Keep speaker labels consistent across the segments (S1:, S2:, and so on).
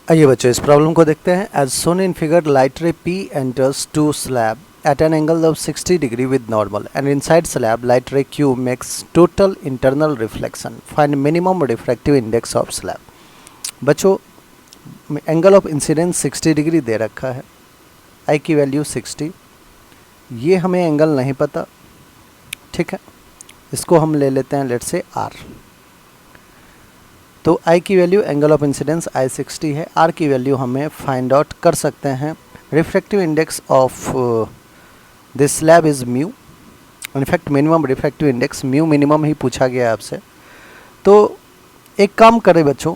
S1: आइए बच्चों इस प्रॉब्लम को देखते हैं। As shown in figure light ray P enters to slab at an angle of 60 degree with normal and inside slab light ray Q makes total internal reflection. Find minimum refractive index of slab. बच्चों angle of incidence 60 degree दे रखा है, आई की value 60, ये हमें angle नहीं पता, ठीक है। इसको हम ले लेते हैं लेट से R। तो I की value angle of incidence I60 है, R की वैल्यू हमें फाइंड आउट कर सकते हैं। Refractive index of this slab is mu, in fact minimum refractive index mu minimum ही पूछा गया है आपसे। तो एक काम करें बच्चों,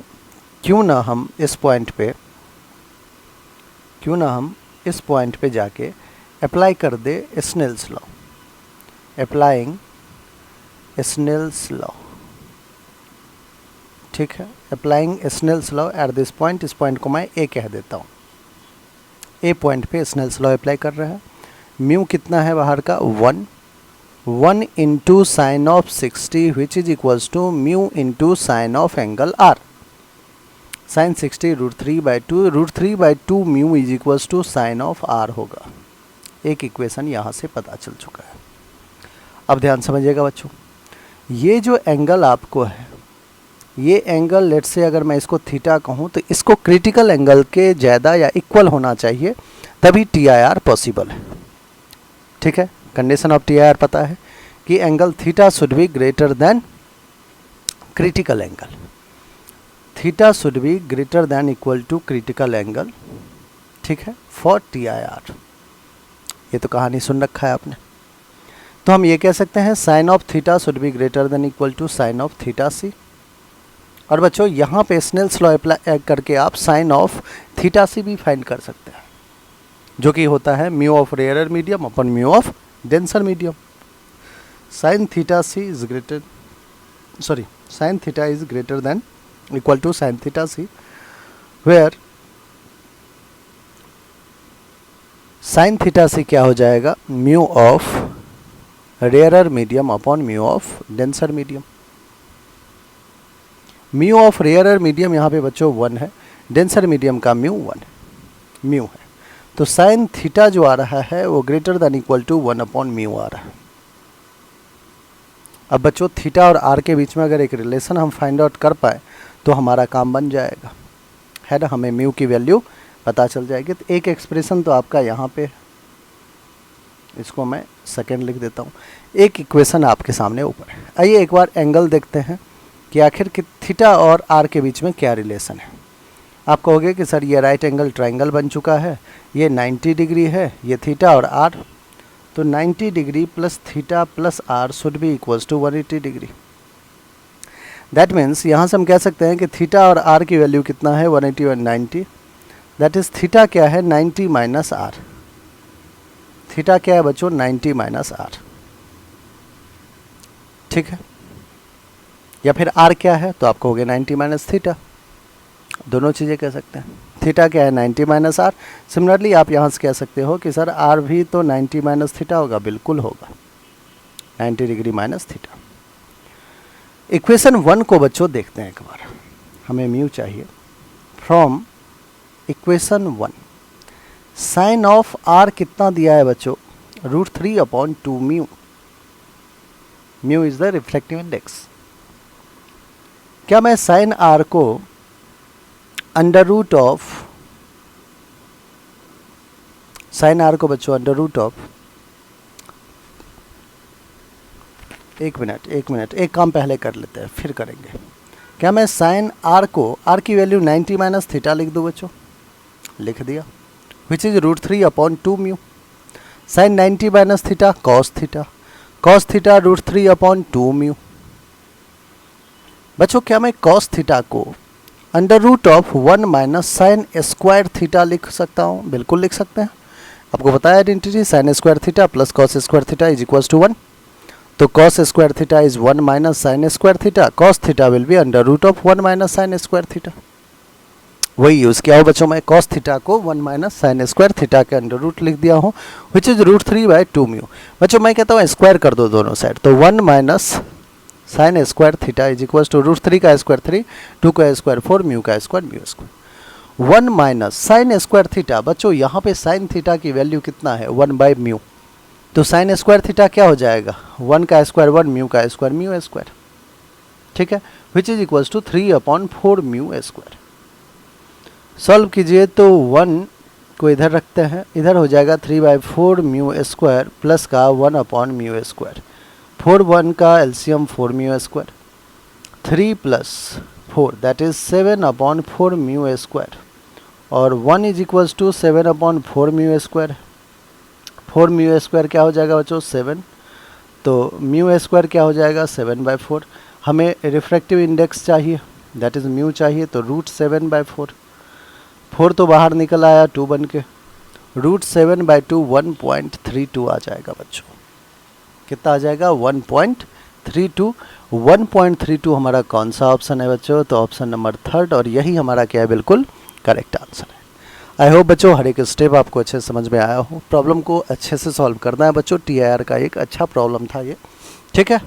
S1: क्यों ना हम इस पॉइंट पे जाके अप्लाई कर दे Snell's law. Applying Snell's law, ठीक है। Applying Snell's law at this point, इस पॉइंट को मैं ए कह देता हूँ। ए पॉइंट पे स्नेल्स लॉ अप्लाई कर रहे हैं। म्यू कितना है बाहर का 1 into sine of 60 which is equals to mu into sine of angle r. Sine 60 √3/2, √3/2 mu is equals to sine of r होगा। एक इक्वेशन यहाँ से पता चल चुका है। अब ध्यान समझिएगा बच्चों, ये जो एंगल आपको है, ये एंगल लेट से अगर मैं इसको थीटा कहूँ तो इसको क्रिटिकल एंगल के ज़्यादा या इक्वल होना चाहिए, तभी TIR पॉसिबल है, ठीक है। कंडीशन ऑफ TIR पता है कि angle theta should be greater than critical angle, theta should be greater than equal to critical angle, ठीक है, फॉर TIR। ये तो कहानी सुन रखा है आपने। तो हम ये कह सकते हैं sine of theta should be greater than equal to sine of theta c. और बच्चों यहाँ पे स्नेल्स लॉ अप्लाई करके आप साइन ऑफ थीटा सी भी फाइंड कर सकते हैं, जो कि होता है mu of rarer medium upon mu of denser medium. Sine theta is greater than equal to sine theta c, where sine theta c क्या हो जाएगा, mu of rarer medium upon mu of denser medium. Mu of rarer medium यहाँ पे बच्चों 1 है, denser medium का mu है। तो साइन थीटा जो आ रहा है वो greater than equal to 1 upon mu आ रहा है। अब बच्चों थीटा और आर के बीच में अगर एक रिलेशन हम फाइंड आउट कर पाए तो हमारा काम बन जाएगा, है ना। हमें म्यू की वैल्यू पता चल जाएगी। तो एक एक्सप्रेशन तो आपका यहाँ पे, इसको मैं सेकेंड लिख देता हूँ। एक इक्वेशन आपके सामने ऊपर है। आइए एक बार एंगल देखते हैं कि आखिर कि थीटा और आर के बीच में क्या रिलेशन है। आप कहोगे कि सर ये राइट एंगल ट्रायंगल बन चुका है, ये 90 डिग्री है, ये थीटा और आर, तो 90 degree plus theta plus R should be equals to 180 degree. That means यहाँ से हम कह सकते हैं कि थीटा और आर की वैल्यू कितना है 180 और 90। दैट इज़ थीटा क्या है 90 माइनस आर। थीटा क्या है बच्चों 90 माइनस आर, ठीक है। या फिर आर क्या है तो आप कहोगे 90 माइनस थीटा, दोनों चीज़ें कह सकते हैं। थीटा क्या है 90 माइनस आर। सिमिलरली आप यहाँ से कह सकते हो कि सर आर भी तो 90 माइनस थीटा होगा, बिल्कुल होगा, 90 डिग्री माइनस थीटा। इक्वेशन 1 को बच्चों देखते हैं एक बार, हमें म्यू चाहिए। From equation 1 sine of R कितना दिया है बच्चों, √3/2 mu. Mu is the reflective index. क्या मैं साइन आर को अंडर रूट ऑफ एक मिनट एक काम पहले कर लेते हैं फिर करेंगे। क्या मैं साइन आर को, आर की वैल्यू 90 माइनस थीटा लिख दूँ बच्चों, लिख दिया, which is √3/2 mu. Sine 90 minus theta cos theta √3/2 mu. बच्चों क्या मैं कॉस थीटा को under root of 1 minus sine square theta लिख सकता हूँ, बिल्कुल लिख सकते हैं। आपको पता है identity, sine square theta plus cos square theta is equals to 1। तो cos square theta is 1 minus sine square theta, cos theta will be under root of 1 minus sine square theta. वही यूज़ किया हो बच्चों, मैं cos theta को 1 minus sine square theta के under root लिख दिया हूँ, विच इज √3/2 म्यू। बच्चों मैं कहता हूँ स्क्वायर कर दो दोनों साइड, तो 1 minus sine square theta is equal to √3 का स्क्वायर 3, 2 का स्क्वायर 4, म्यू का square mu square. 1 minus sine square theta. बच्चों यहाँ पे साइन थीटा की वैल्यू कितना है 1 बाई म्यू, तो साइन स्क्वायर थीटा क्या हो जाएगा 1 का स्क्वायर 1, म्यू का स्क्वायर म्यू स्क्वायर, ठीक है, which is equals to 3/4 mu square. Solve कीजिए तो 1 को इधर रखते हैं, इधर हो जाएगा 3/4 म्यू स्क्वायर प्लस का 1/म्यू स्क्वायर। 4 1 का LCM 4 mu square, 3 plus 4 that is 7/4 mu square, और 1 is equals to 7/4 mu square. 4 mu square क्या हो जाएगा बच्चों 7, तो म्यू स्क्वायर क्या हो जाएगा 7/4। हमें रिफ्रैक्टिव इंडेक्स चाहिए दैट इज़ म्यू चाहिए, तो √7/4। 4 तो बाहर निकल आया 2 बन के, √7/2 1.32 आ जाएगा बच्चों। कितना आ जाएगा 1.32। 1.32 हमारा कौन सा ऑप्शन है बच्चों, तो ऑप्शन नंबर 3, और यही हमारा क्या है बिल्कुल करेक्ट आंसर है। आई होप बच्चों हर एक स्टेप आपको अच्छे से समझ में आया हो। प्रॉब्लम को अच्छे से सॉल्व करना है बच्चों, TIR का एक अच्छा प्रॉब्लम था ये, ठीक है।